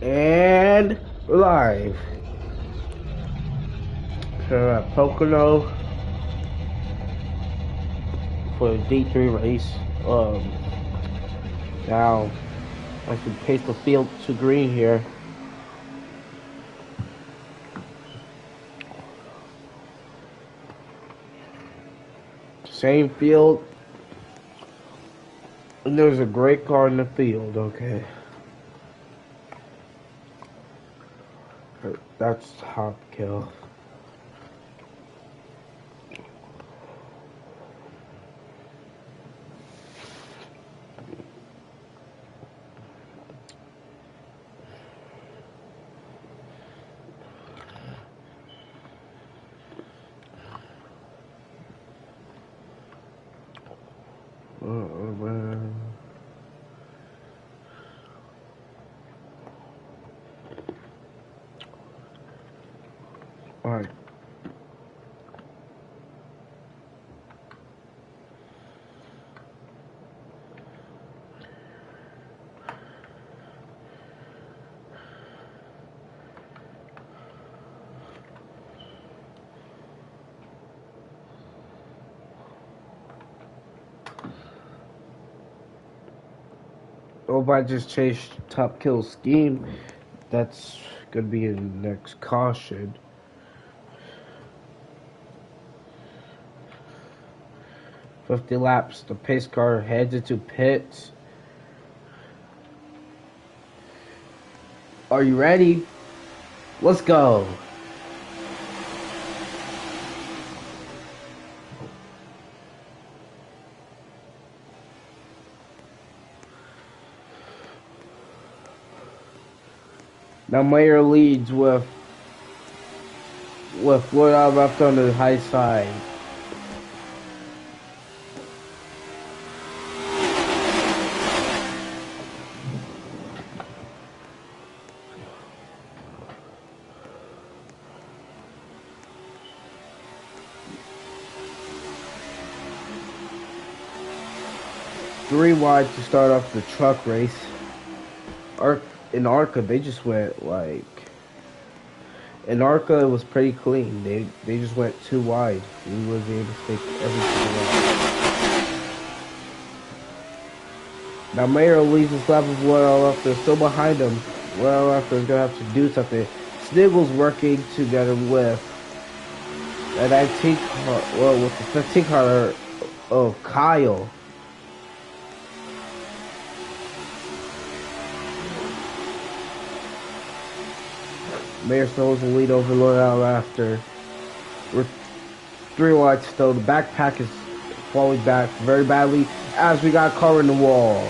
And we're live. So Pocono for the D3 race. Now I can paste the field to green here. Same field. And there's a great car in the field, okay. That's top kill. Oh man. Alright. Oh, if I just changed top kill scheme, that's gonna be in the next caution. "50 laps, the pace car heads into pits. Are you ready? Let's go." Now Mayer leads with Florida left on the high side. Three wide to start off the truck race. In ARCA, they just went like... In ARCA, it was pretty clean. They just went too wide. We was able to take everything out. Now Mayer leads this lap of Well After, still behind him. Well After is gonna have to do something. Sniggle's working together with an 19 car, well, with the 15 car of Kyle. Mayer still has the lead over L'Oreal after. We're three wide still. The backpack is falling back very badly as we got car in the wall.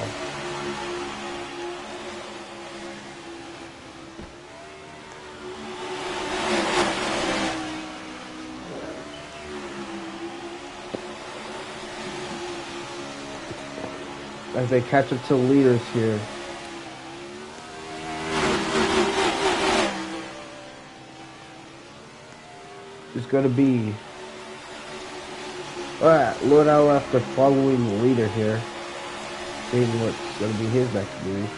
As they catch up to the leaders here. It's gonna be alright, L'Oreal after following the leader here. Seeing what's gonna be his next move.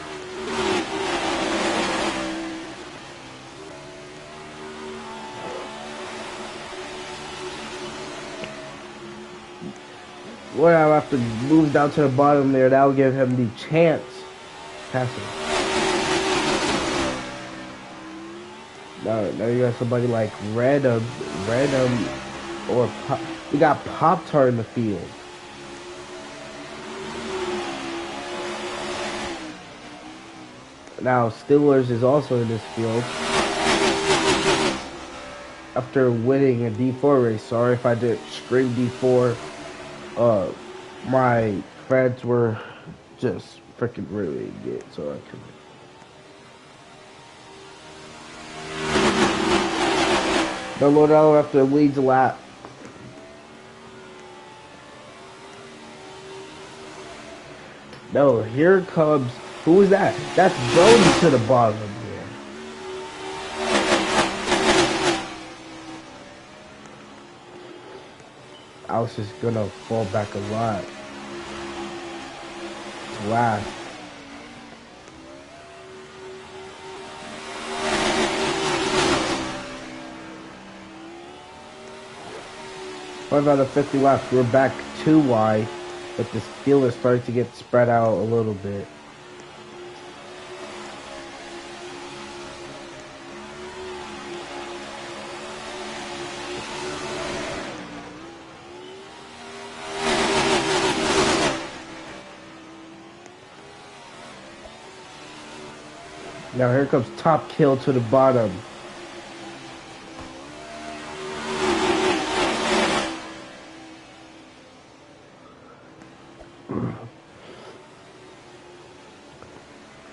L'Oreal after moves down to the bottom there, that'll give him the chance passing. Now you got somebody like Random, or we got Pop-Tart in the field. Now Stillers is also in this field after winning a D4 race. Sorry if I did scream D4. My friends were just freaking really good, so I couldn't. The L'Oreal after leads the lap. No, here comes... Who is that? That's Brody to the bottom here. Alex is gonna fall back a lot. Last. 5 out of 50 laps. We're back 2 wide, but this field is starting to get spread out a little bit. Now here comes Top Kill to the bottom.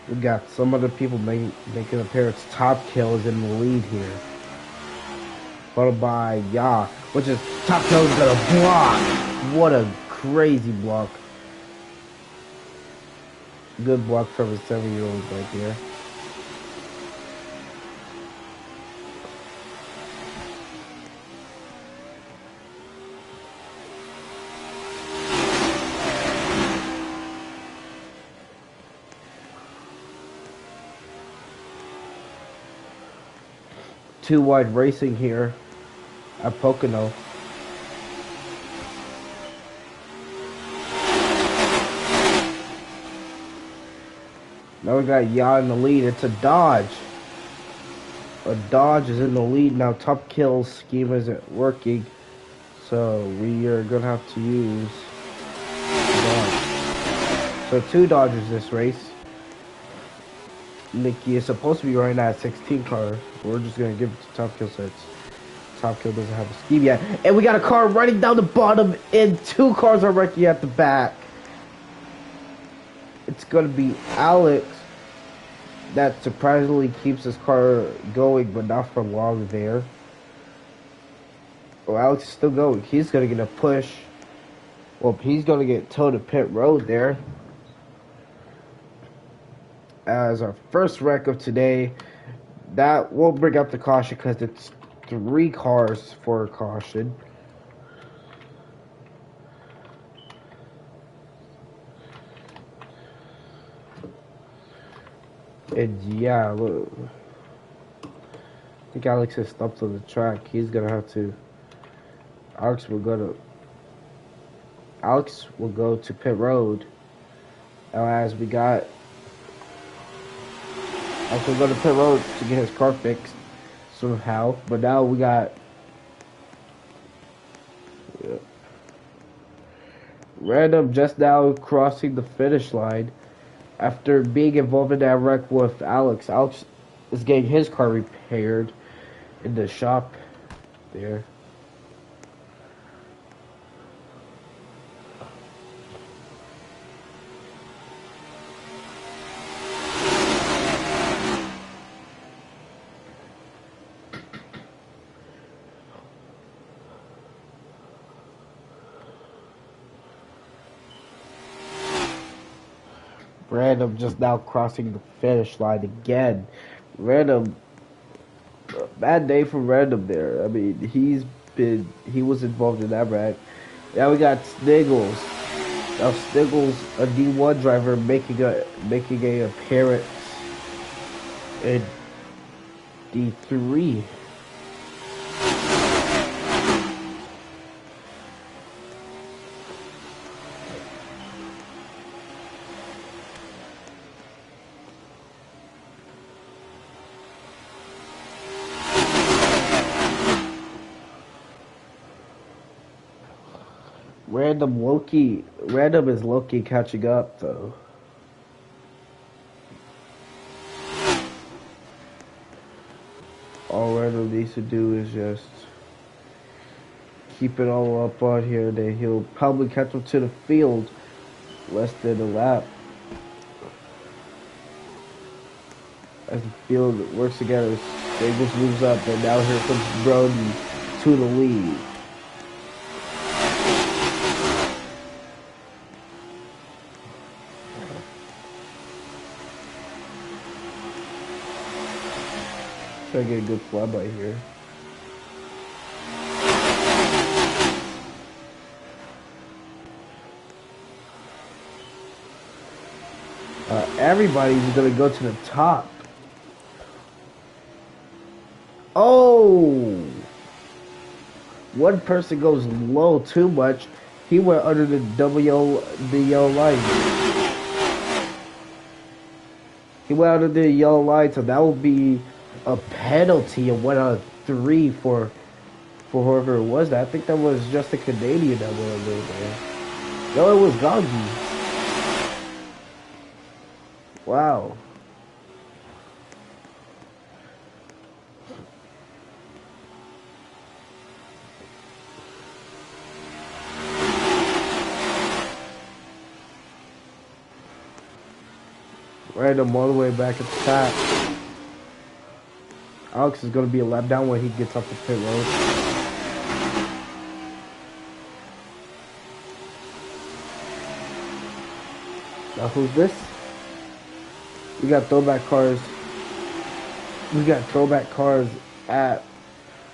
We got some other people making an appearance. Top Kill is in the lead here. Followed by Ya, which is Top Kill is gonna block. What a crazy block. Good block from a 7-year-old right there. Two wide racing here at Pocono. Now we got Ya in the lead. It's a Dodge. A Dodge is in the lead now. Top Kill scheme isn't working, so we are gonna have to use Dodge. So 2 Dodgers this race. Nikki is supposed to be running that 16 car. We're just gonna give it to Top Kill since Top Kill doesn't have a scheme yet. And we got a car running down the bottom, and 2 cars are wrecking at the back. It's gonna be Alex that surprisingly keeps his car going, but not for long there. Oh, Alex is still going. He's gonna get a push. Well, he's gonna get towed to pit road there. As our first wreck of today, that won't bring up the caution because it's 3 cars for a caution. And yeah, look, I think Alex is stopped on the track. He's gonna have to. Alex will go to pit road. Now, as we got. Alex will go to pit road to get his car fixed somehow. But now we got. Yeah, Random just now crossing the finish line. After being involved in that wreck with Alex, Alex is getting his car repaired in the shop there. Random just now crossing the finish line again. Random, bad day for Random there. I mean, he was involved in that wreck. Now we got Sniggles. Now Sniggles, a D1 driver, making a appearance in D3. Random is low-key catching up though. All Random needs to do is just keep it all up on here. Then he'll probably catch up to the field less than a lap. As the field works together, Sniggles moves up, and now here comes Brody to the lead. Try to get a good flyby here. Everybody's gonna go to the top. Oh! one person goes low too much, he went under the yellow line. He went under the yellow line, so that will be a penalty of 1 out of 3 for whoever it was. I think that was just a Canadian that went under there. No, it was Goggy. Wow. Random all the way back at the top. Alex is going to be a lap down when he gets off the pit road. Now who's this? We got throwback cars. We got throwback cars at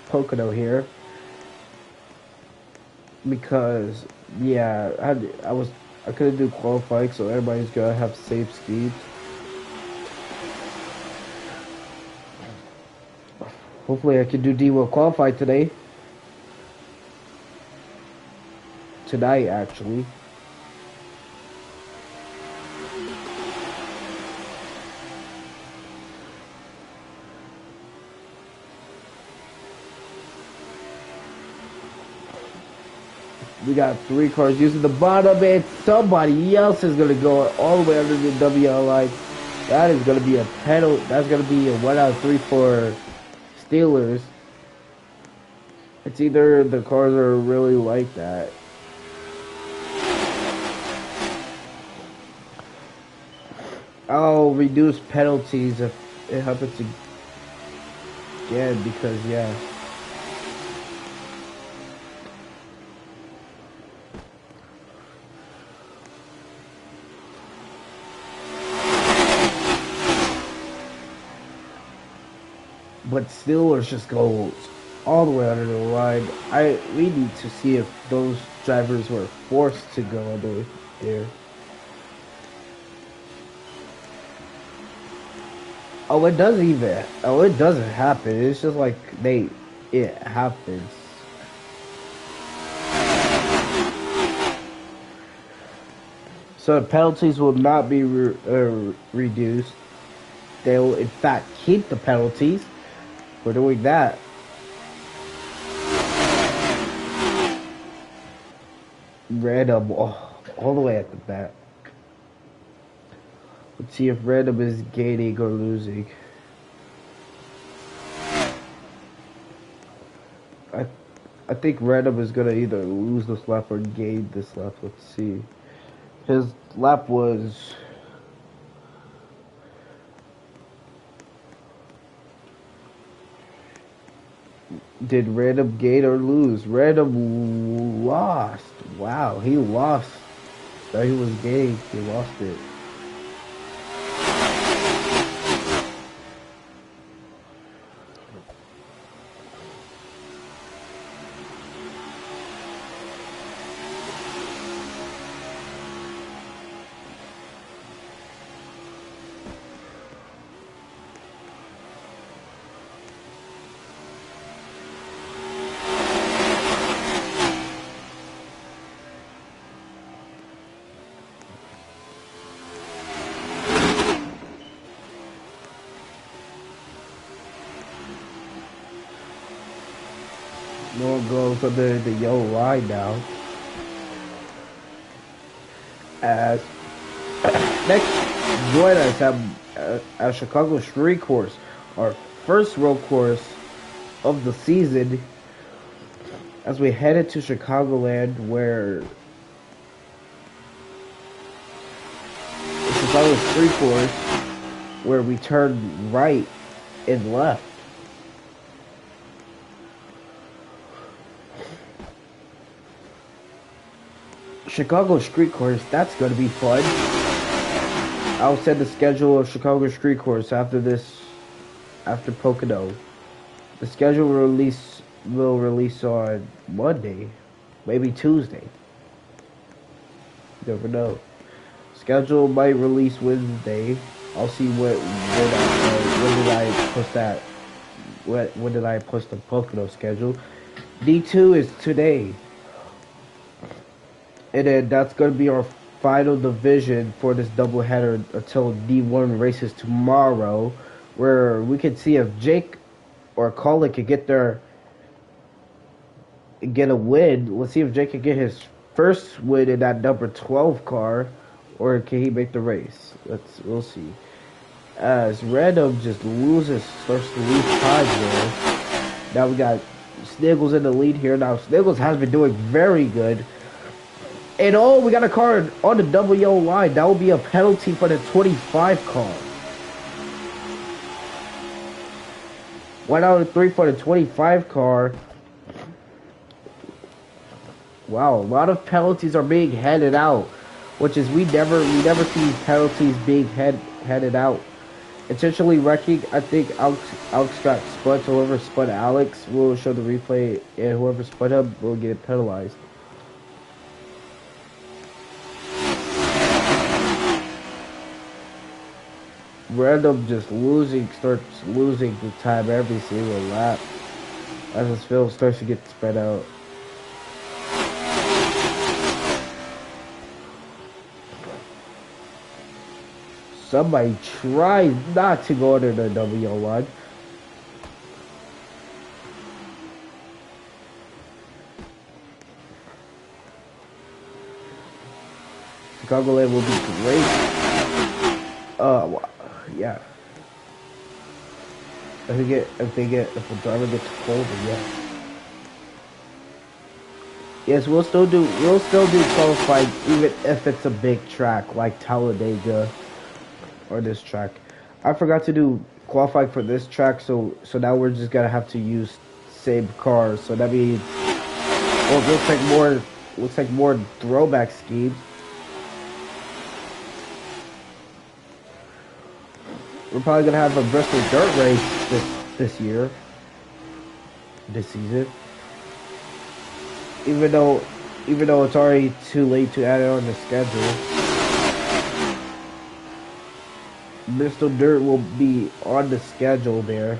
Pocono here. Because, yeah, I couldn't do qualifying, so everybody's going to have safe speeds. Hopefully I can do D-Will qualify today. Tonight, actually. We got 3 cars using the bottom, and somebody else is going to go all the way under the WL line. That is going to be a penalty. That's going to be a 1 out of 3 for Steelers. It's either the cars are really like that. I'll reduce penalties if it happens again because, yeah. But Steelers just goes all the way under the line. We need to see if those drivers were forced to go under there. It doesn't happen. It's just like it happens. So the penalties will not be reduced. They will, in fact, keep the penalties for doing that. Random all the way at the back. Let's see if Random is gaining or losing. I think Random is gonna either lose this lap or gain this lap. Let's see. His lap was did Random gain or lose? Random lost. Wow, he lost. Thought he was gaining. He lost it. No one goes under the yellow line now. As next, join us at Chicago Street Course, our first road course of the season, as we headed to Chicagoland, where Chicago Street Course, where we turn right and left. Chicago Street Course, that's going to be fun. I'll send the schedule of Chicago Street Course after Pocono. The schedule will release on Monday, maybe Tuesday. You never know. Schedule might release Wednesday. I'll see when did I post that? When did I post the Pocono schedule? D2 is today, and then that's gonna be our final division for this doubleheader until D1 races tomorrow, where we can see if Jake or Colin could get a win. Let's see if Jake can get his first win in that number 12 car, or can he make the race? We'll see. As Random just starts to lose time there. Now we got Sniggles in the lead here. Now Sniggles has been doing very good. And oh, we got a car on the double yellow line. That will be a penalty for the 25 car. 1 out of 3 for the 25 car. Wow, a lot of penalties are being headed out, which is we never see penalties being headed out. Intentionally wrecking, I think Alex got spun, so whoever spun Alex will show the replay, and whoever spun him will get penalized. Random just starts losing the time every single lap as his film starts to get spread out. Somebody tries not to go under the W line. Chicagoland will be great. Yeah. If the driver gets cold, yeah. Yes, we'll still do qualifying even if it's a big track like Talladega or this track. I forgot to do qualifying for this track, so now we're just gonna have to use same cars. So that means, well, it looks like more throwback schemes. We're probably gonna have a Bristol dirt race this season. Even though it's already too late to add it on the schedule. Bristol dirt will be on the schedule there.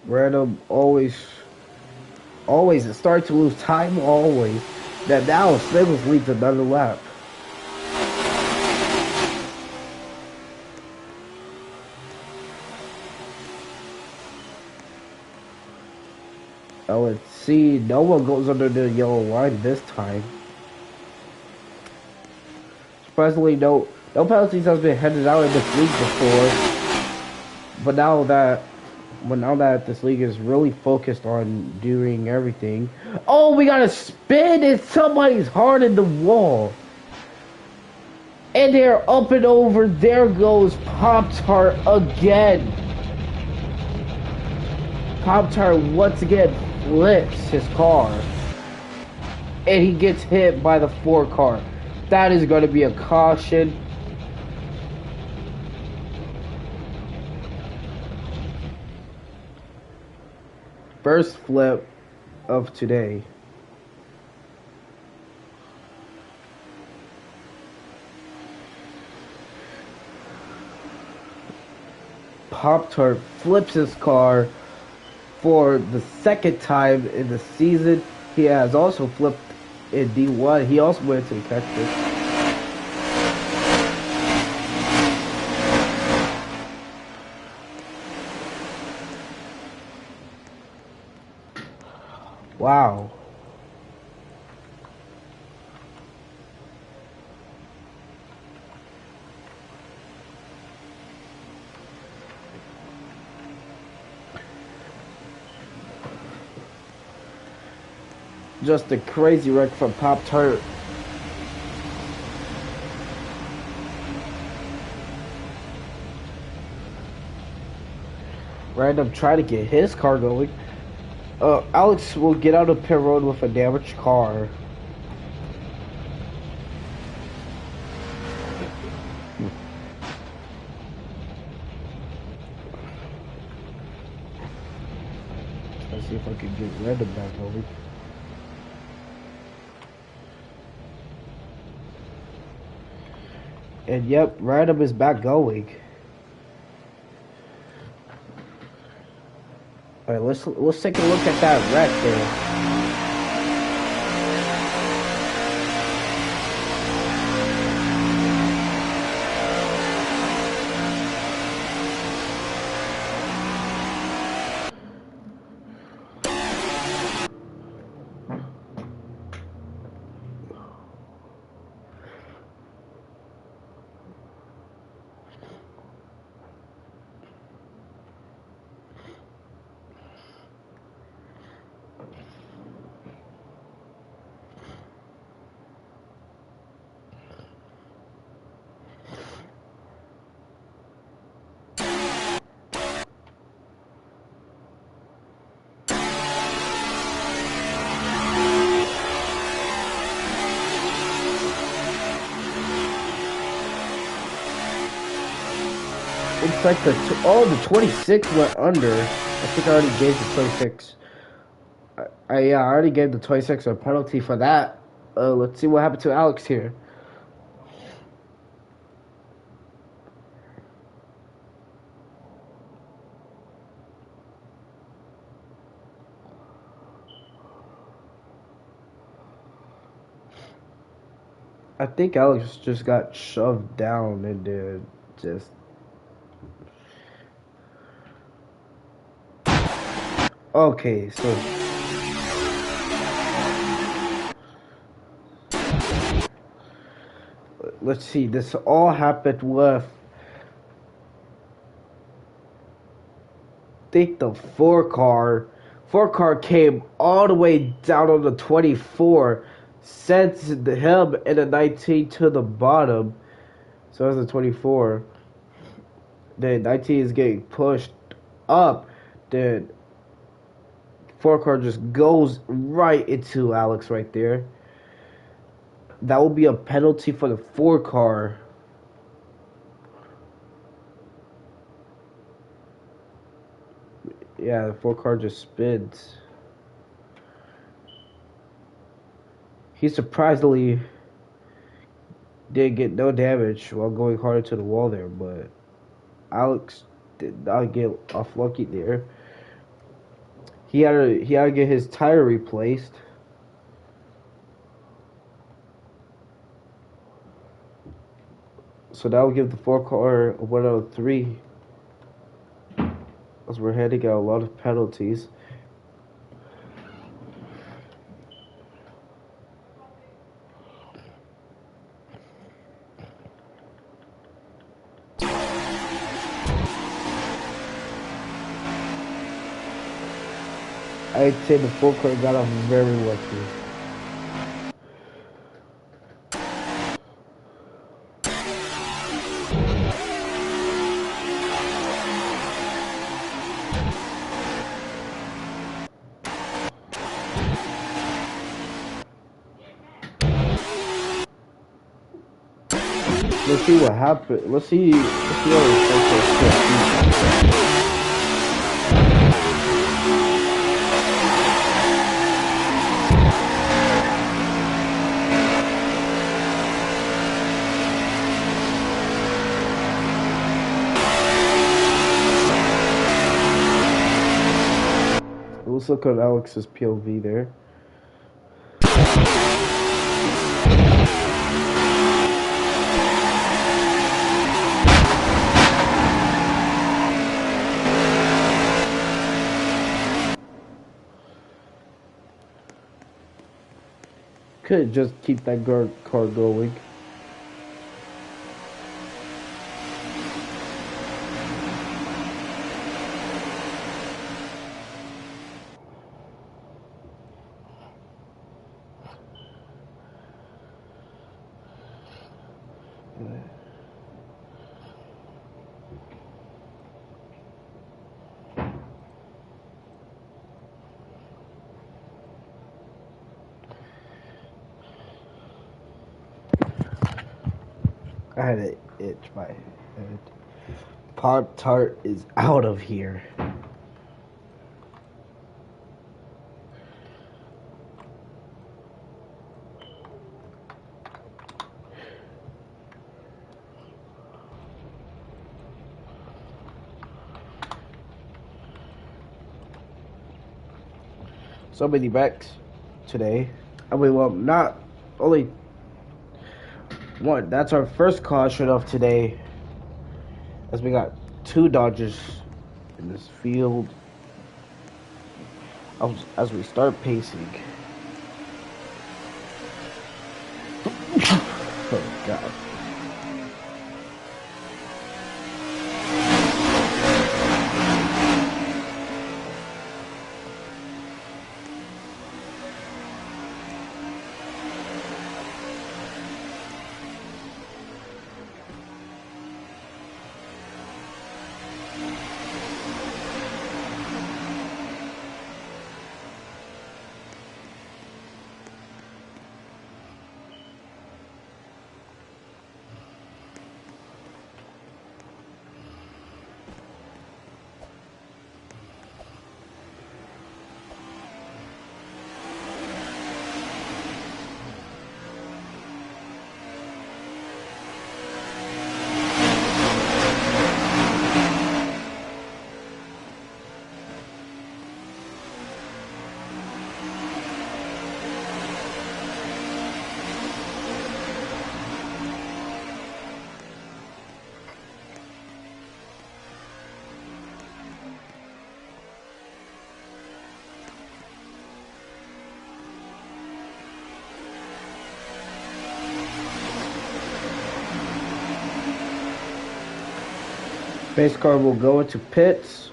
Random always start to lose time always. That now Sniggles leads another lap. Oh, let's see. No one goes under the yellow line this time. Surprisingly, no penalties has been handed out in this league before. But now that this league is really focused on doing everything. Oh, we got a spin and somebody's hard in the wall. And they're up and over. There goes Pop-Tart again. Pop-Tart once again flips his car. And he gets hit by the 4 car. That is going to be a caution. First flip of today. Pop-Tart flips his car for the second time in the season. He has also flipped in D1. He also went to the catch. Wow. Just a crazy wreck from Pop-Tart. Random trying to get his car going. Alex will get out of pit road with a damaged car. Let's see if I can get Random back over. And yep, Random is back going. All right, let's take a look at that wreck there. Looks like the 26 went under. I think I already gave the 26. Yeah, I already gave the 26 a penalty for that. Let's see what happened to Alex here. I think Alex just got shoved down and then just. Okay, so. Let's see, this all happened with. I think the four car came all the way down on the 24, sent him and the 19 to the bottom. So that's the 24. Then 19 is getting pushed up. Then four car just goes right into Alex right there. That will be a penalty for the four car. Yeah, the four car just spins. He surprisingly did get no damage while going harder to the wall there, but Alex did not get off lucky there. He had to get his tire replaced. So that will give the four car a 103. As we're heading out a lot of penalties. I'd say the four car got off very lucky. Let's see what happened. Let's see how let's look at Alex's POV there. Could just keep that car going. I had to itch my head. Pop Tart is out of here. so many wrecks today. I mean, well, not only one. That's our first caution of today, as we got two Dodgers in this field. As we start pacing. Oh God. Base car will go into pits.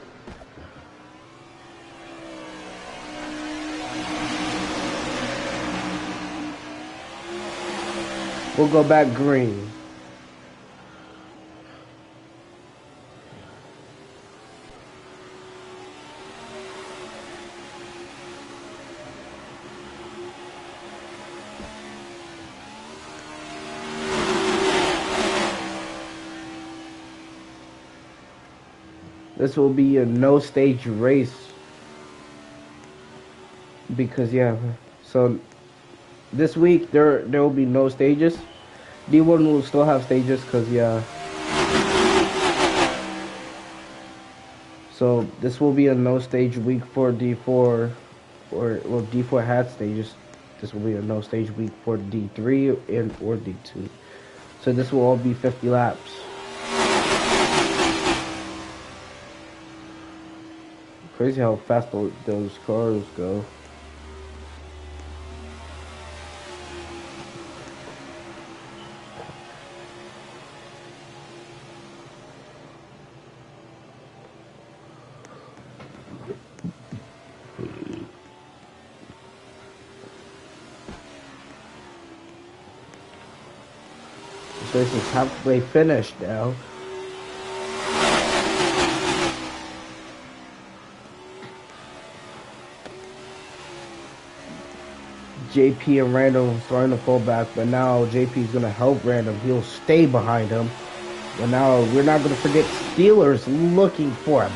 We'll go back green. This will be a no stage race because so this week there will be no stages. D1 will still have stages because so this will be a no stage week for D4, or well, D4 had stages. This will be a no stage week for D3 and or D2. So this will all be 50 laps. Crazy how fast those cars go. This race is halfway finished now. JP and Random starting to fall back, but now JP is going to help Random. He'll stay behind him. But now we're not going to forget Steelers looking for him.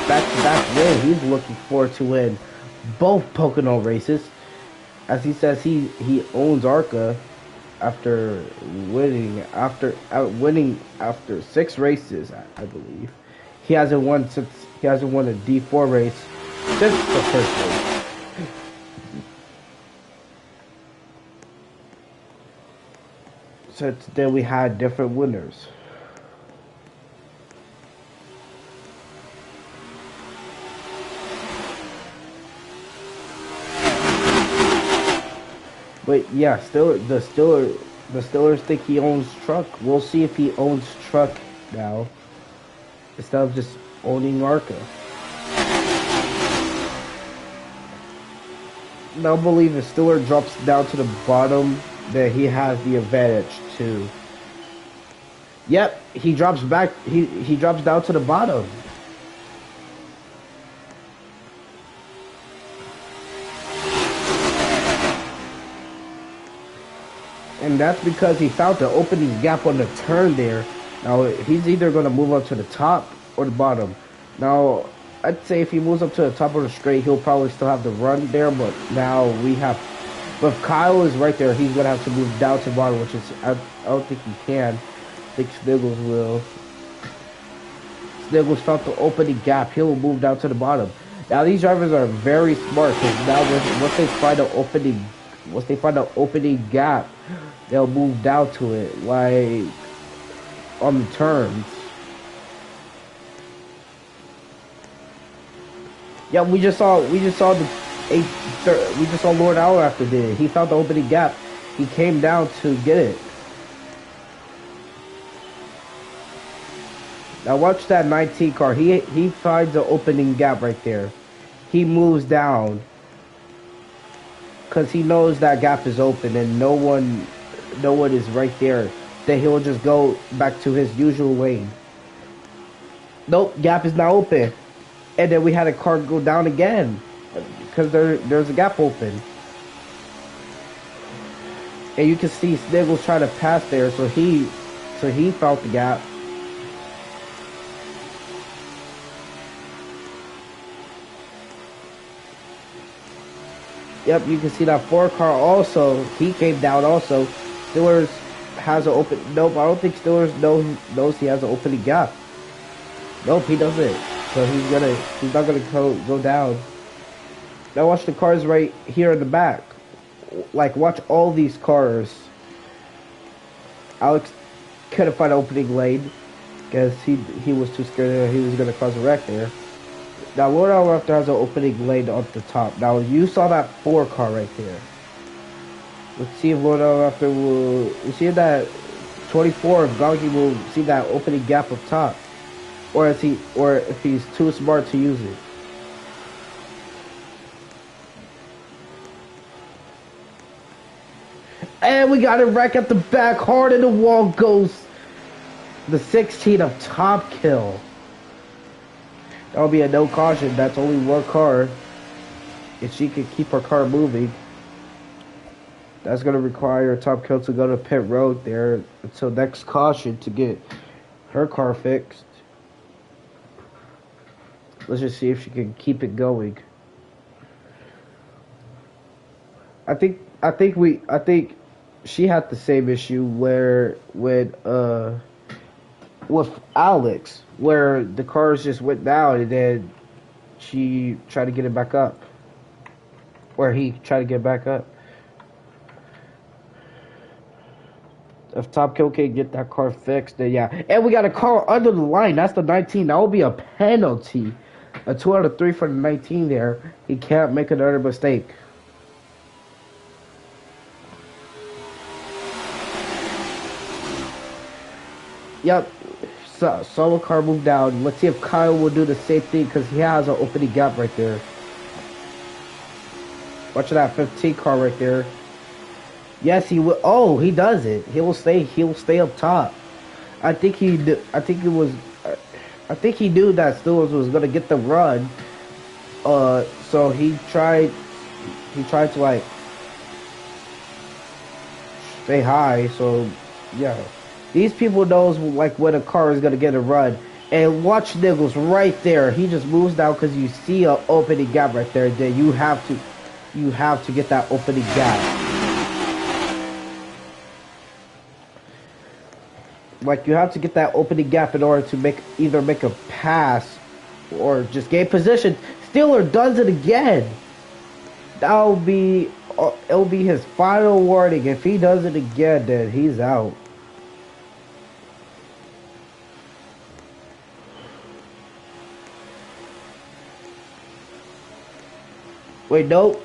Back-to-back win. He's looking forward to win both Pocono races. As he says, he owns ARCA after winning after 6 races, I believe. He hasn't won a D4 race since the first race. So today we had different winners. But yeah, the Steelers think he owns truck. We'll see if he owns truck now, instead of just owning ARCA. I believe if Steeler drops down to the bottom, that he has the advantage too. Yep, he drops back. He drops down to the bottom. And that's because he found the opening gap on the turn there. Now he's either going to move up to the top or the bottom. Now I'd say if he moves up to the top of the straight, he'll probably still have the run there. But now we have. But if Kyle is right there, he's going to have to move down to the bottom, which is, I don't think he can. I think Sniggles will. Sniggles found the opening gap. He'll move down to the bottom. Now these drivers are very smart because now once they find an opening, once they find an opening gap, they'll move down to it like on the turns. Yeah, we just saw the eight. We just saw Lord Owl after did it. He found the opening gap. He came down to get it. Now watch that 19 car. He finds the opening gap right there. He moves down because he knows that gap is open and no one is right there. Then he'll just go back to his usual lane. Nope, gap is now open. And then we had a car go down again because there's a gap open. And you can see Sniggles trying to pass there, so he found the gap. Yep, you can see that 4 car also. He came down also. Steelers has an open. Nope, I don't think Steelers knows he has an opening gap. Nope, he doesn't. So he's not gonna go down. Now watch the cars right here in the back. Like watch all these cars. Alex couldn't find an opening lane because he was too scared that he was gonna cause a wreck there. Now Lord Owl after has an opening lane up the top. Now you saw that 4 car right there. Let's see if Lord Owl after will see if that 24 if Gonky will see that opening gap up top. Or if he's too smart to use it. And we got it right at the back, hard in the wall goes the 16 of Top Kill. That'll be a no caution. That's only 1 car. If she can keep her car moving, that's gonna require Top Kill to go to pit road there until next caution to get her car fixed. Let's just see if she can keep it going. I think she had the same issue where with Alex, where the cars just went down and then she tried to get it back up. Where he tried to get back up. If Top Kill can get that car fixed, then yeah. And we got a car under the line. That's the 19. That will be a penalty. A 2 out of 3 for the 19 there. He can't make another mistake. Yep. So, solo car moved down. Let's see if Kyle will do the same thing because he has an opening gap right there. Watch that 15 car right there. Yes, he will. Oh, he does it. He will stay up top. I think he knew that Steelers was gonna get the run. So he tried to like stay high. So yeah, these people knows like when a car is gonna get a run. And watch Niggles right there. He just moves down because you see an opening gap right there. Then you have to get that opening gap. Like, you have to get that opening gap in order to either make a pass or just gain position. Steeler does it again. It'll be his final warning. If he does it again, then he's out. Wait, nope,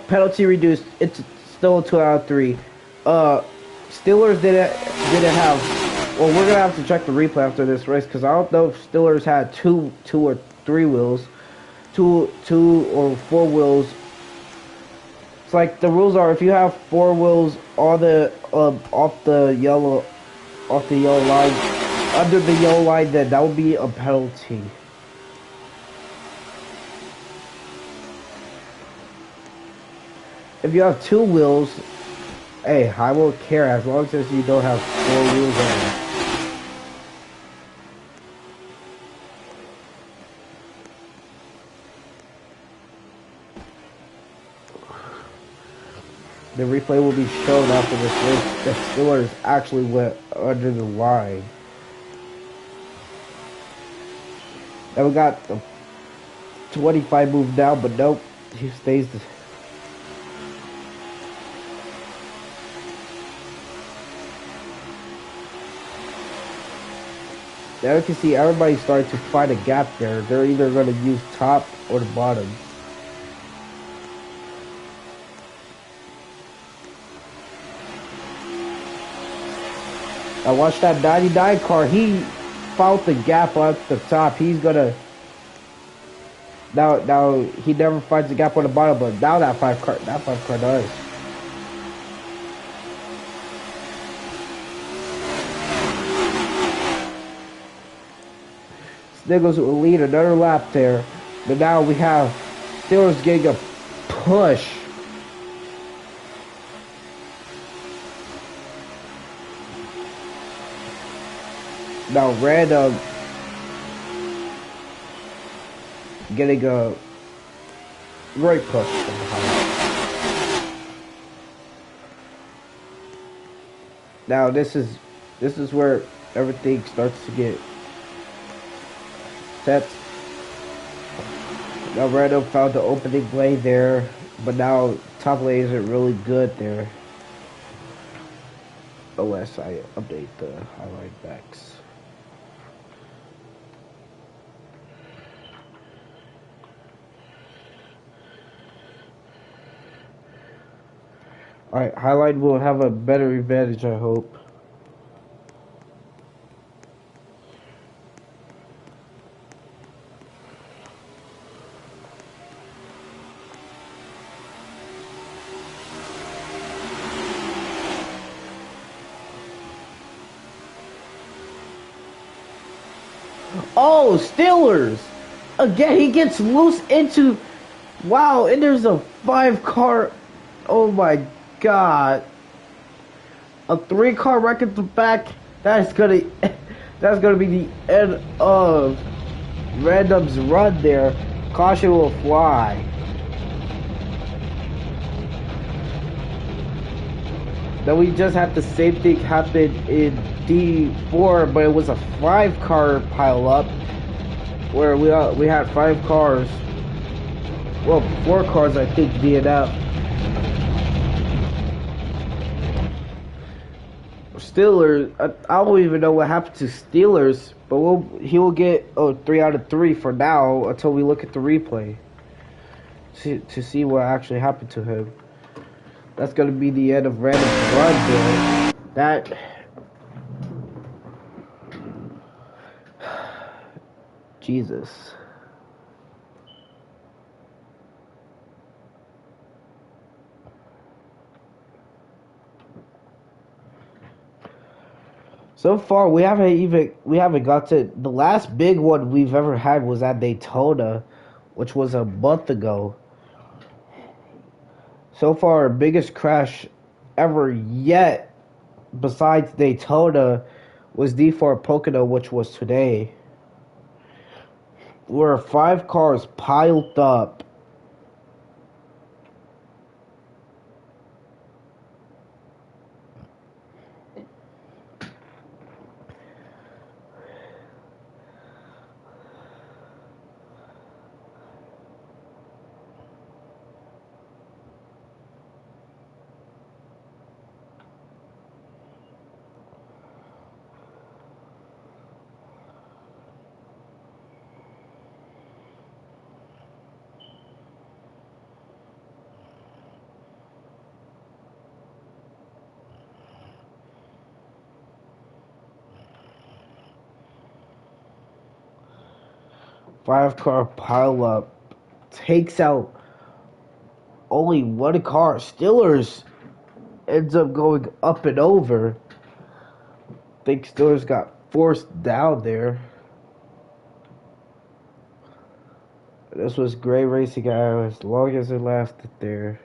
penalty reduced. It's still a 2 out of 3. Steelers didn't have. Well, we're gonna have to check the replay after this race because I don't know if Steelers had two or 3 wheels, two or 4 wheels. It's like the rules are if you have 4 wheels on the off the yellow line, under the yellow line, then that would be a penalty. If you have 2 wheels, hey, I won't care as long as you don't have 4 wheels on it. The replay will be shown after this race. The Steelers actually went under the line. Then we got 25 moved down, but nope, he stays. Now you can see everybody's starting to find a gap there. They're either going to use top or the bottom. Now watch that 99 car. He found the gap at the top. He's gonna now he never finds the gap on the bottom, but now that five car does. Sniggles will lead another lap there, but now we have Steelers getting a push. Now Random getting a great push from behind. Now this is where everything starts to get set. Now Random found the opening lane there, but now top lane isn't really good there. Unless I update the highlight backs. Alright, highlight will have a better advantage, I hope. Oh, Steelers! Again, he gets loose into... Wow, and there's a 5-car... Oh my god. A 3-car wreck at the back. That's gonna be the end of Random's run there. Caution will fly. Then we just had the same thing happen in D4, but it was a 5-car pile up where we had 5 cars. Well, 4 cars I think being up. Steelers, I don't even know what happened to Steelers, but he will get 3 out of 3 for now until we look at the replay to see what actually happened to him. That's gonna be the end of Random's run there. That Jesus. So far, we haven't got to the last big one we've ever had was at Daytona, which was a month ago. So far, our biggest crash ever yet, besides Daytona, was D4 Pocono, which was today. Where 5 cars piled up. Five-car pileup takes out only 1 car. Steelers ends up going up and over. I think Steelers got forced down there. This was great racing as long as it lasted there.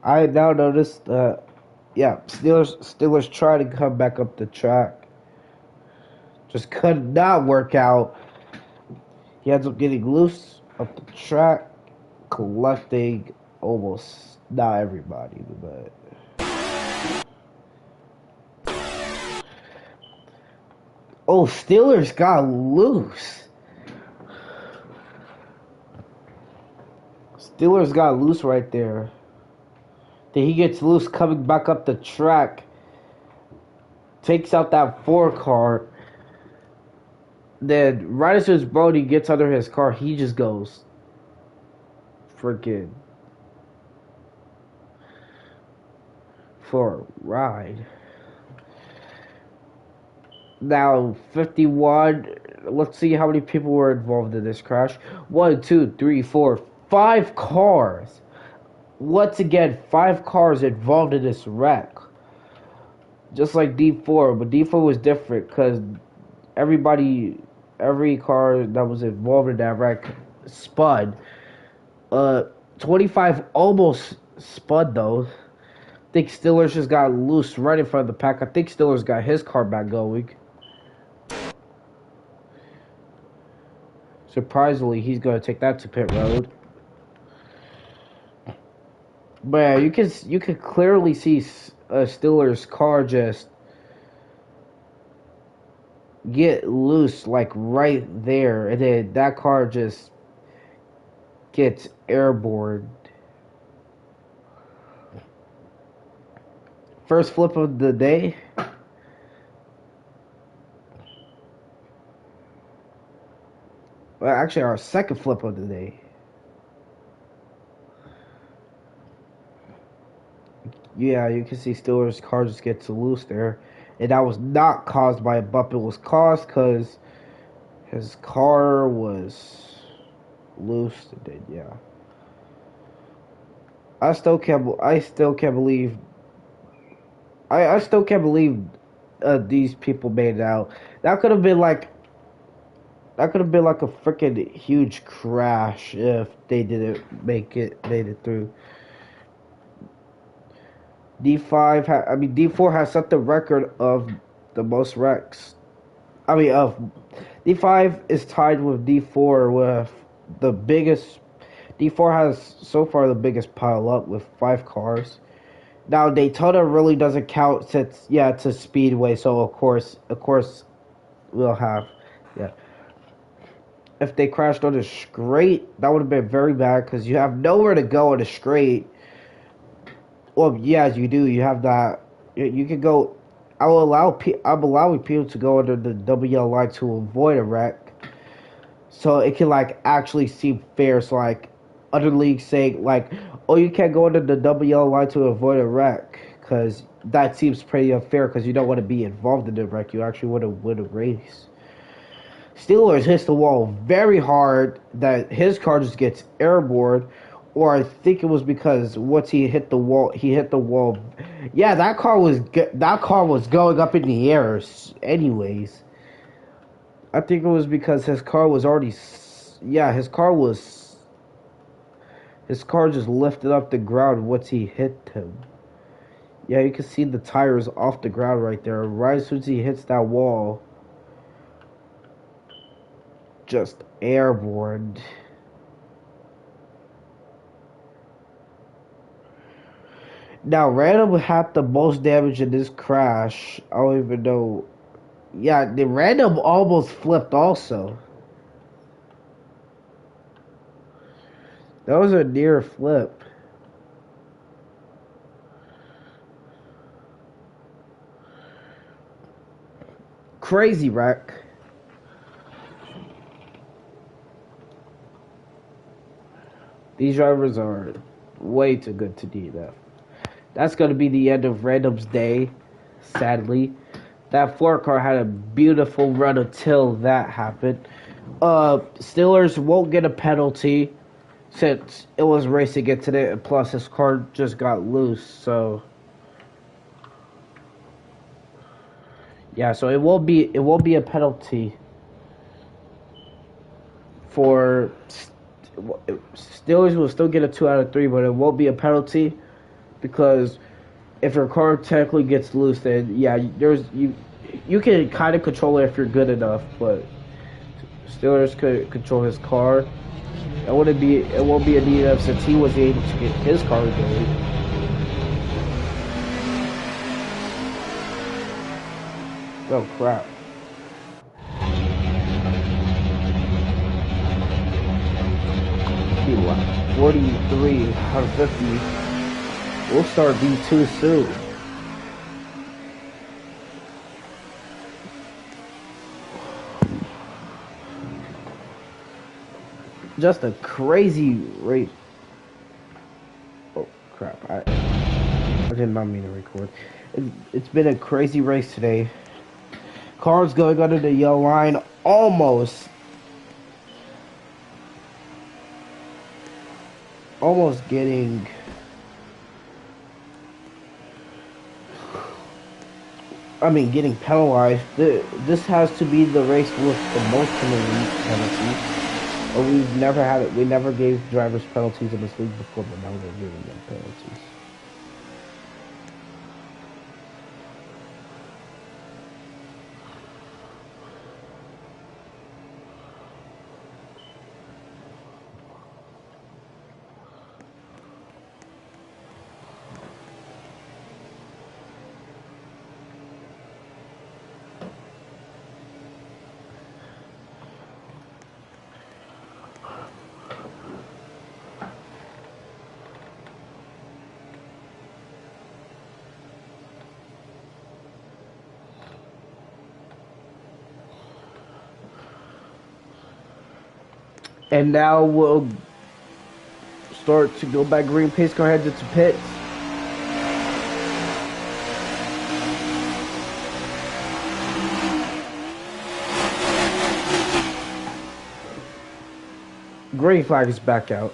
I now noticed that, yeah, Steelers try to come back up the track. Just could not work out. He ends up getting loose up the track, collecting almost not everybody, but Oh, Steelers got loose. Steelers got loose right there. Then he gets loose coming back up the track. Takes out that 4 car. Then right as his Brody gets under his car, he just goes freaking for a ride. Now 51. Let's see how many people were involved in this crash. 1, 2, 3, 4, 5 cars. Once again, 5 cars involved in this wreck. Just like D4, but D4 was different because every car that was involved in that wreck spun. 25 almost spun though. I think Steelers just got loose right in front of the pack. I think Steelers got his car back going. Surprisingly, he's going to take that to pit road. But yeah, you can clearly see a Steelers car just get loose like right there, and then that car just gets airborne. First flip of the day. Well, actually, our second flip of the day. Yeah, you can see Steelers' car just gets loose there. And that was not caused by a bump. It was caused because his car was loose. And then, yeah. I still can't believe these people made it out. That could have been like a freaking huge crash if they didn't made it through. D4 has set the record of the most wrecks. D5 is tied with D4 with the biggest. D4 has so far the biggest pile up with 5 cars. Now Daytona really doesn't count since it's a speedway, so of course we'll have If they crashed on a straight, that would have been very bad because you have nowhere to go on a straight. Well, yes, you do. You have that. You can go. I'm allowing people to go under the WL line to avoid a wreck, so it can actually seem fair. So other leagues saying oh, you can't go under the WL line to avoid a wreck because that seems pretty unfair because you don't want to be involved in the wreck. You actually want to win a race. Steelers hits the wall very hard that his car just gets airborne. Or I think it was because once he hit the wall. Yeah, that car was going up in the air. Anyways, I think it was because his car was already. Yeah, his car just lifted up the ground once he hit him. Yeah, you can see the tires off the ground right there. Right as soon as he hits that wall, just airborne. Now, Random had the most damage in this crash. I don't even know. Yeah, the Random almost flipped also. That was a near flip. Crazy wreck. These drivers are way too good to DNF. That's going to be the end of Random's day, sadly. That 4 car had a beautiful run until that happened. Steelers won't get a penalty since it was racing incident, and plus his car just got loose, so yeah, so it won't be a penalty for Steelers will still get a 2 out of 3, but it won't be a penalty because if your car technically gets loose, then yeah, you can kind of control it if you're good enough, but Steelers could control his car. It won't be a DNF since he was able to get his car going. Oh crap. 50 laps. 43 out of 50. We'll start D2 soon. Just a crazy race. Oh crap! I did not mean to record. It's been a crazy race today. Cars going under the yellow line almost getting getting penalized. This has to be the race with the most penalties. Or we've never had it. We never gave drivers penalties in this league before, but now we're giving them penalties. And now we'll start to go back green. Pace car heads into pits. Green flag is back out.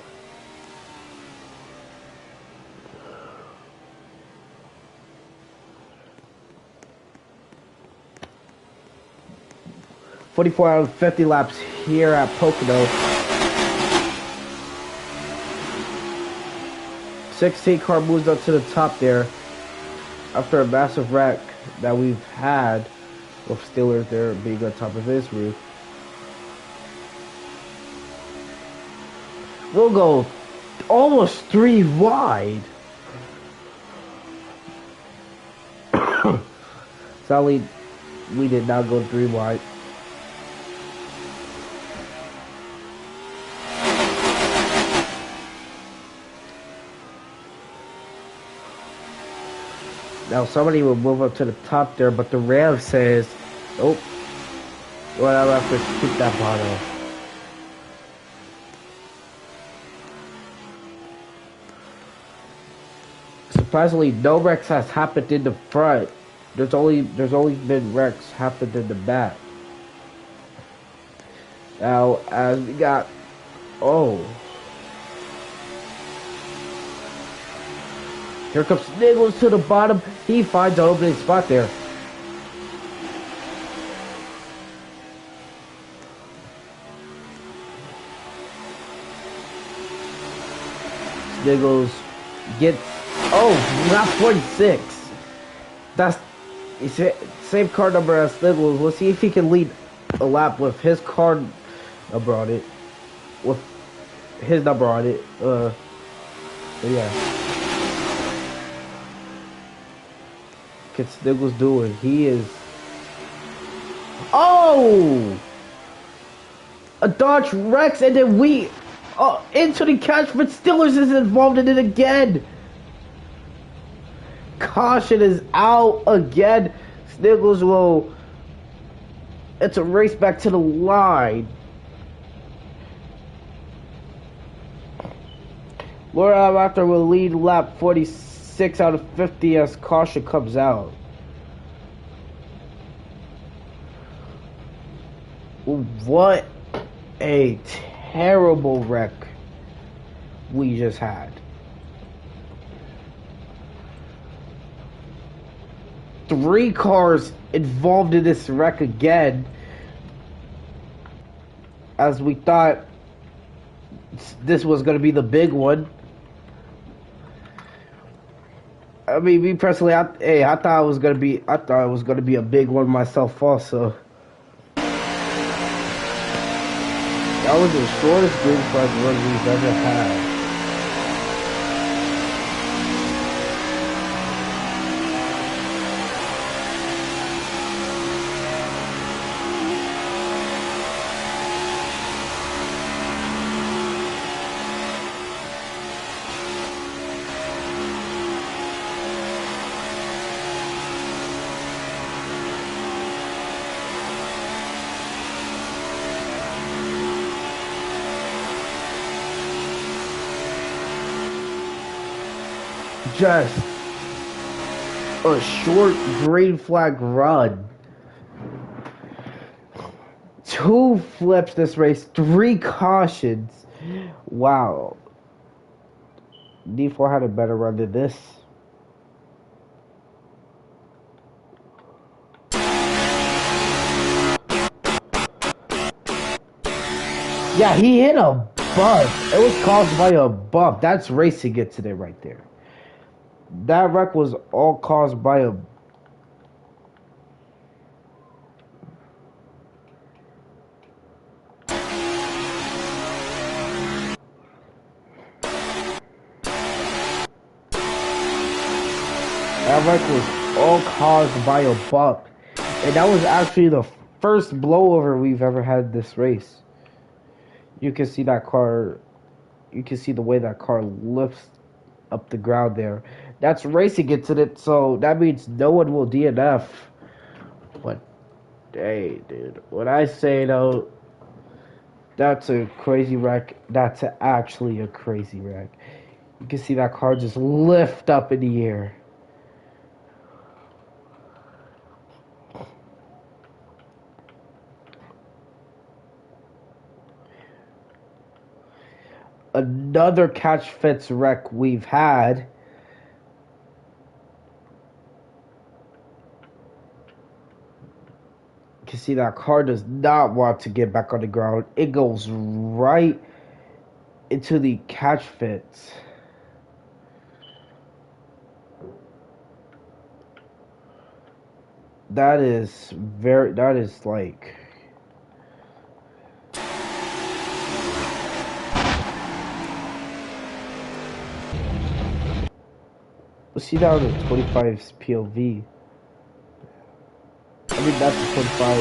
.44 out of 50 laps here at Pocono. 16 car moves up to the top there after a massive wreck that we've had with Steelers there being on top of his roof. We'll go almost 3 wide. Sadly, we did not go 3 wide. Now somebody will move up to the top there, but the Ram says, nope. Well, I'll have to keep that bottle. Surprisingly, no wrecks has happened in the front. There's only been wrecks happened in the back. Now, as we got, here comes Sniggles to the bottom. He finds an opening spot there. Sniggles gets, not 46. That's same car number as Sniggles. We'll see if he can lead a lap with his car number on it. With his number on it. But yeah. Can Sniggles do it? He is. A Dodge Rex, and then we into the catch, but Steelers is involved in it again. Caution is out again. Sniggles will. It's a race back to the line. Laura after will lead lap 46 out of 50 as caution comes out. What a terrible wreck we just had. 3 cars involved in this wreck again, as we thought this was going to be the big one. I mean, me personally, I thought it was going to be a big one myself also. That was the shortest green flag run we've ever had. just a short green flag run. 2 flips this race, 3 cautions. Wow. D4 had a better run than this. Yeah, he hit a bump. It was caused by a bump. That's racing incident right there. That wreck was all caused by a... That wreck was all caused by a bump. And that was actually the first blowover we've ever had this race. You can see that car... You can see the way that car lifts up the ground there. That's racing incident, so that means no one will DNF. But, hey, dude, when I say, though, that's a crazy wreck, that's actually a crazy wreck. You can see that car just lift up in the air. Another catch fence wreck we've had. You can see that car does not want to get back on the ground. It goes right into the catch fence. That is like... Let's see that on the 25's POV. I mean, that's the 25.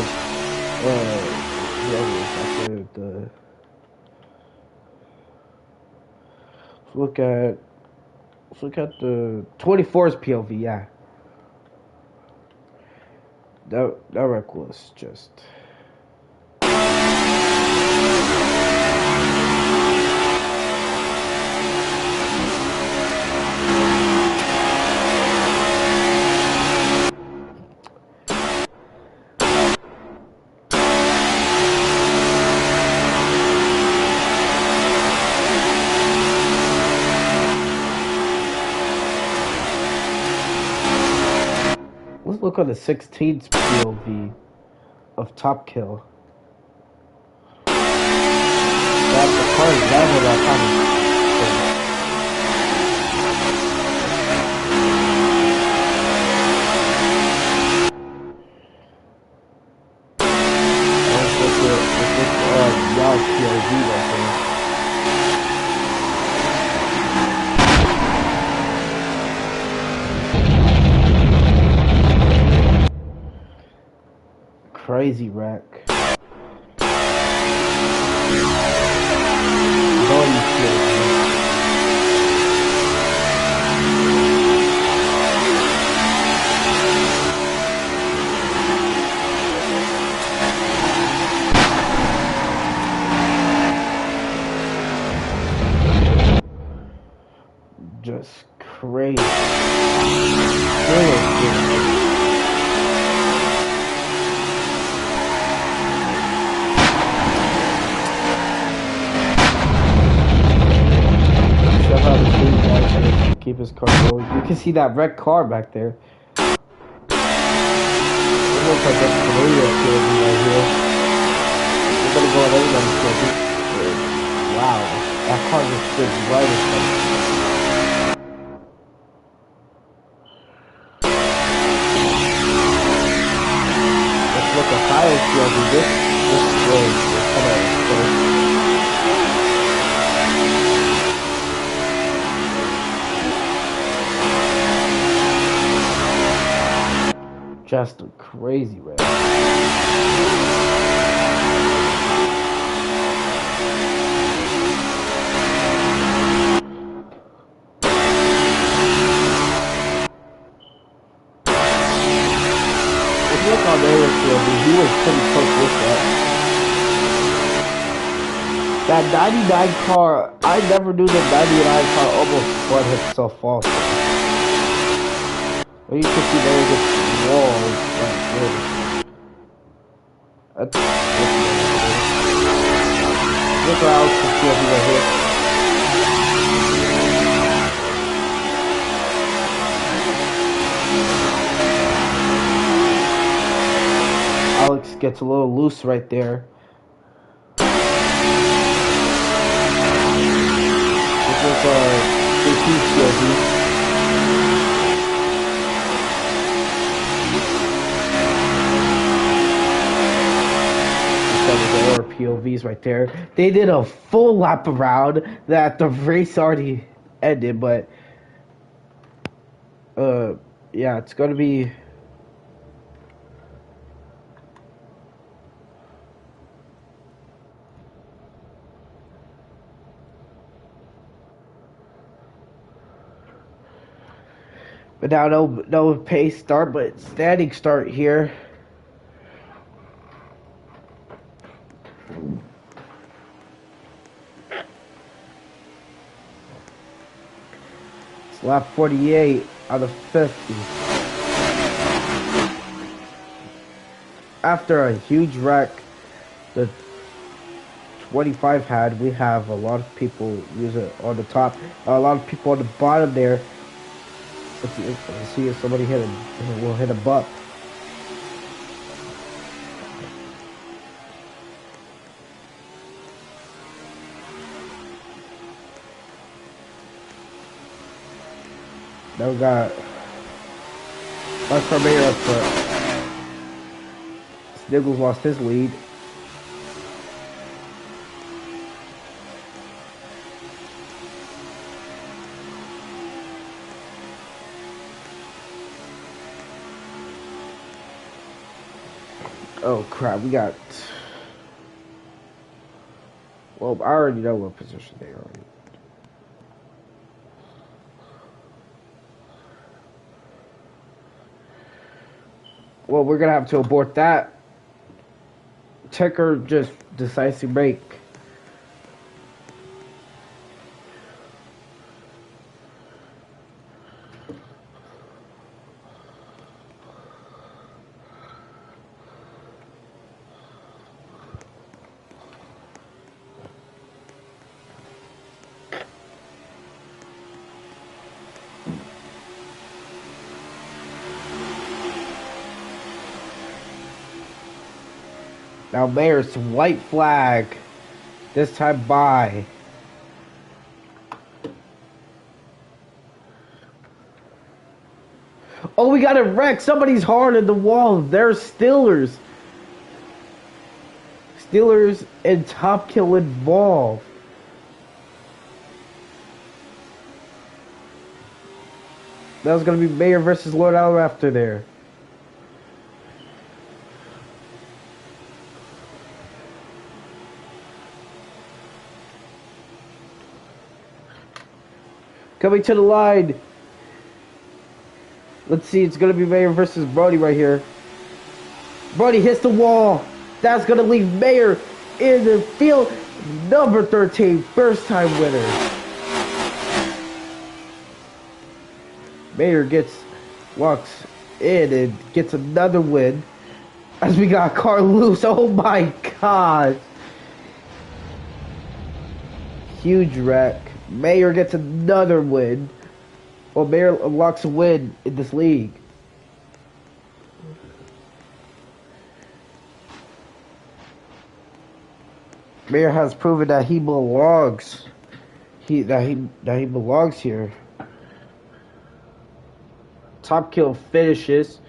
Let's look at the 24's POV. Yeah, that wreck was just. Look on the 16th POV of Top Kill. That's the car is never that POV right there. Crazy wreck. Just crazy. Keep his car going. You can see that red car back there. It looks like that's Korea right here. We're gonna go on everybody's field. Wow, that car just stood right in front. Let's look at Kyle's field. This was kind of close. Just a crazy wreck. Let's look on the field. He was pretty close with that. That 99 car, I never knew that 99 car almost spun himself off. Well, you can see there gets walls like this. Look what else can see over here. Alex gets a little loose right there. This is JP POV. Or POVs right there. They did a full lap around that the race already ended, but yeah, it's gonna be. But now no pace start, but standing start here. It's lap 48 out of 50. After a huge wreck the 25 had, we have a lot of people use it on the top, a lot of people on the bottom there. Let's see if somebody will hit a butt. Now we got Barbados, but Sniggles lost his lead. Oh crap, we got. Well, I already know what position they are in. Well, we're gonna have to abort that. Checker just decides to break. Now there's white flag. This time by. Oh, we got a wreck. Somebody's hard in the wall. There's Steelers. Steelers and Top Kill involved. That was going to be Mayor versus Lord Al after there. Coming to the line. Let's see, it's going to be Mayor versus Brody right here. Brody hits the wall. That's going to leave Mayor in the field. Number 13, first time winner. Mayor walks in and gets another win. As we got Carlos. Oh my god. Huge wreck. Mayor gets another win. Well, Mayor unlocks a win in this league. Mayor has proven that he belongs. That he belongs here. Top Kill finishes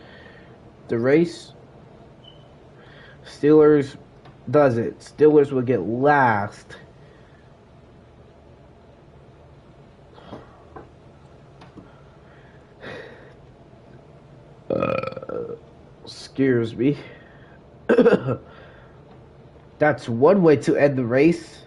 the race. Steelers does it. Steelers will get last. Scares me. That's one way to end the race.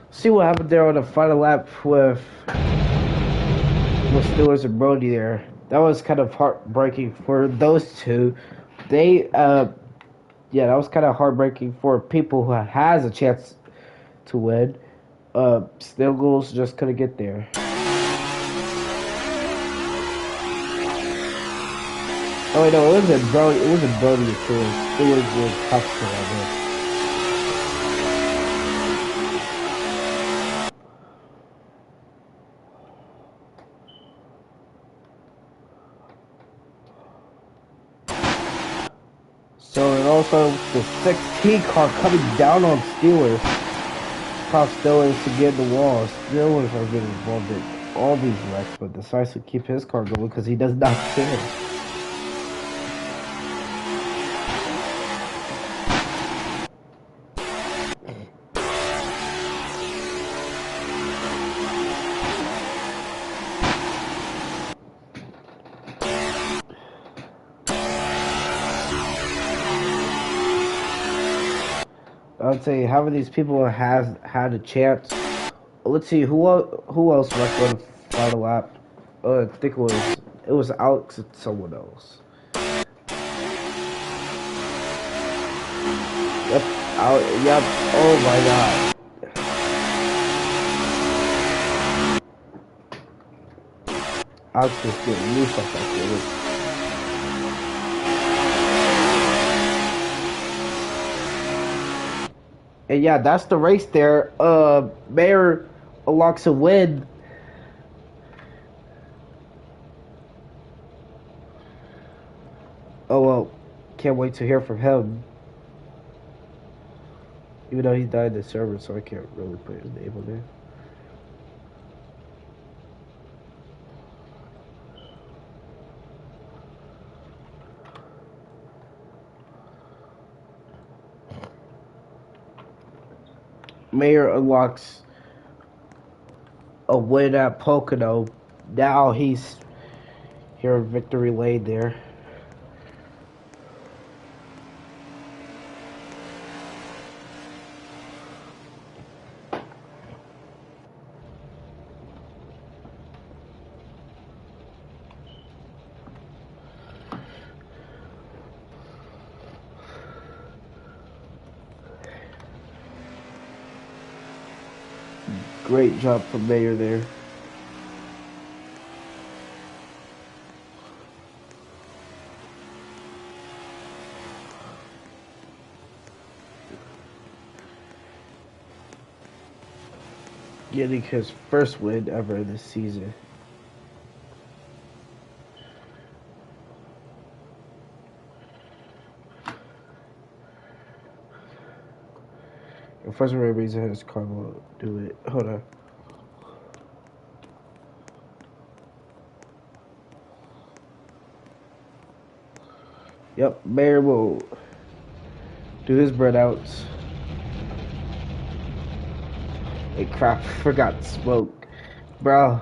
See what happened there on the final lap with Steelers and Brody there. That was kind of heartbreaking for those two. Yeah, that was kind of heartbreaking for people who has a chance to win. Sniggles just couldn't get there. Oh wait, no, it wasn't Brody. It wasn't Brody. It was Huxley, I guess. So and also the 16 car coming down on Steelers. Caught Steelers to get the wall. Steelers are getting involved in all these wrecks, but decides to keep his car going because he does not care. I would say half of these people has had a chance. Let's see who else wrecked on the final lap. I think it was Alex and someone else. Yep, yep. Oh my god. Alex was getting loose off that field. And yeah, that's the race there. Mayor unlocks a win. Oh well, can't wait to hear from him. Even though he died in the server, so I can't really put his name on there. Mayor unlocks a win at Pocono. Now he's here in victory lane there. Great job from Mayor there. Getting his first win ever this season. And for some reason his car won't do it. Hold on. Yep, Mayor will do his burnouts. Hey crap, forgot smoke. Bro.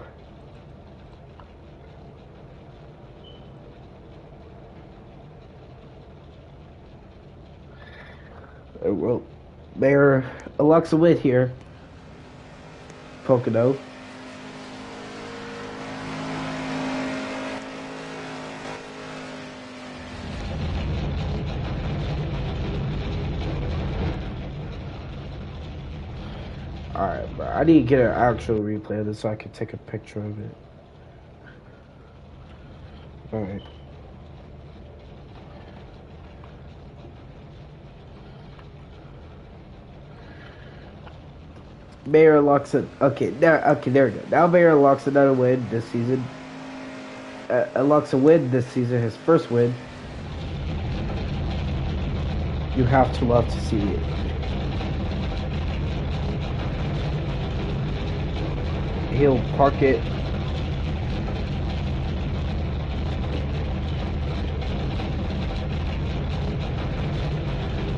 Well, Mayor Alexa Witt here. Pocono. Alright, bro. I need to get an actual replay of this so I can take a picture of it. Alright. Mayor unlocks it. Okay, there we go. Now Mayor unlocks another win this season. Unlocks a win this season, his first win. You have to love to see it. He'll park it.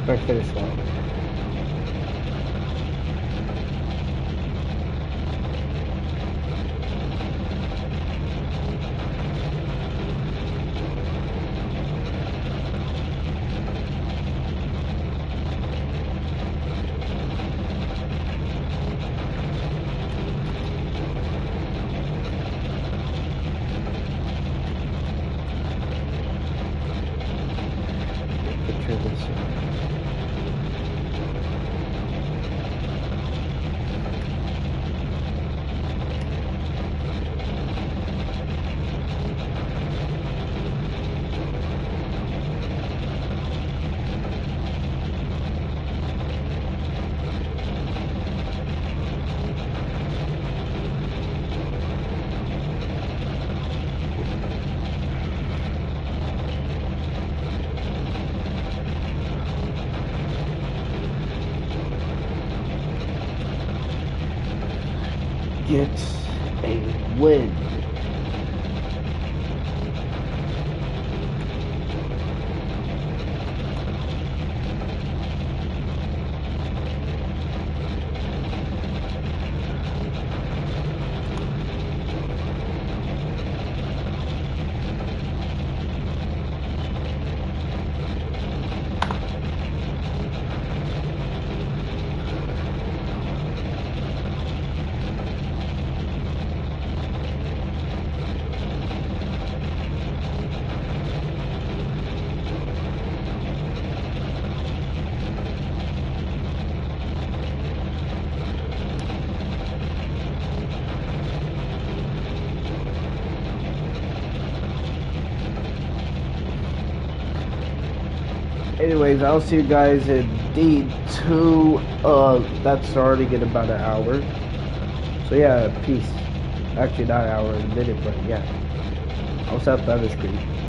Back finish line. Picture this. wind. Anyways, I'll see you guys in D2. That's starting in about an hour. So yeah, peace. Actually, not an hour, in a minute, but yeah. I'll set up the other screen.